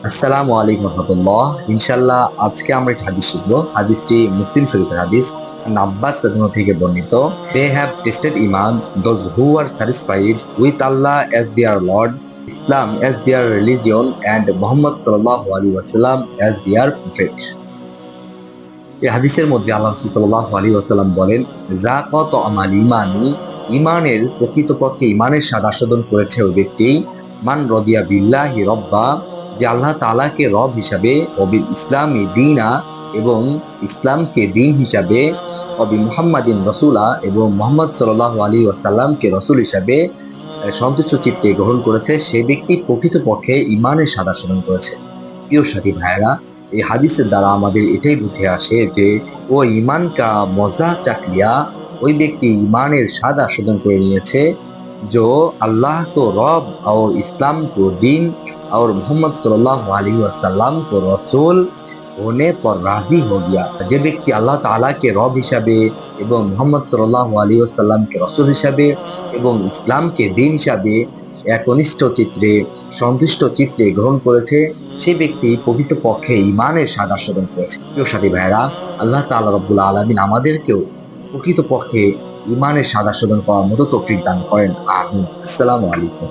আসসালামু আলাইকুম রহমতুল্লাহ। ইনশাল্লাহ আজকে আমরা একটা হাদিস শিখবো। হাদিসটি মুসলিম শরীফের হাদিস। আব্বাস রাদিয়াল্লাহু থেকে বর্ণিত, they have tasted iman those who are satisfied with Allah as their lord, Islam as their religion and Muhammad সাল্লাল্লাহু আলাইহি ওয়াসাল্লাম অ্যাজ দেয়ার প্রফেট। এই হাদিসের মধ্যে আল্লাহ রাসূল সাল্লাল্লাহু আলাইহি ওয়াসাল্লাম বলেন, যাকাত আমাল ইমানি, ইমানের প্রকৃতপক্ষে ইমানের স্বাদ আস্বাদন করেছে ওই ব্যক্তি, মান রদিয়া বিল্লাহি রব্বা, যে আল্লাহ তাআলাকে রব হিসাবে, অবিল ইসলামী দীনা, এবং ইসলামকে দিন হিসাবে, অবি মুহাম্মাদিন রসুলা, এবং মুহাম্মদ সাল্লাল্লাহু আলাইহি ওয়াসাল্লামকে রসুল হিসাবে সন্তুষ্ট চিত্তে গ্রহণ করেছে, সে ব্যক্তি প্রকৃতপক্ষে ইমানের স্বাদ আস্বাদন করেছে। প্রিয় সাথী ভাইয়েরা, এই হাদিসের দ্বারা আমাদের এটাই বুঝে আসে যে ও ইমান কা মজা চাকলিয়া, ওই ব্যক্তি ইমানের স্বাদ আস্বাদন করে নিয়েছে। जो अल्लाह को रब और इस्लाम को दीन और मोहम्मद सल्लल्लाहु अलैहि वसल्लम को रसूल होने पर राजी हो गया। যে ব্যক্তি আল্লাহ তাআলাকে রব হিসাবে এবং মুহাম্মদ সাল্লাল্লাহু আলাইহি ওয়াসাল্লামকে রাসূল হিসাবে এবং ইসলামকে দ্বীন হিসাবে একনিষ্ঠ চিত্রে, সন্তুষ্ট চিত্রে গ্রহণ করেছে, সে ব্যক্তি প্রকৃতপক্ষে ঈমানের স্বাদ আস্বাদন করেছে। প্রিয় সাথী ভাইয়েরা, আল্লাহ তাআলা রব্বুল আলামিন আমাদেরকেও প্রকৃতপক্ষে ঈমানের স্বাদ আস্বাদন করার মতো তৌফিক দান করেন। আমিন। আসসালামু আলাইকুম।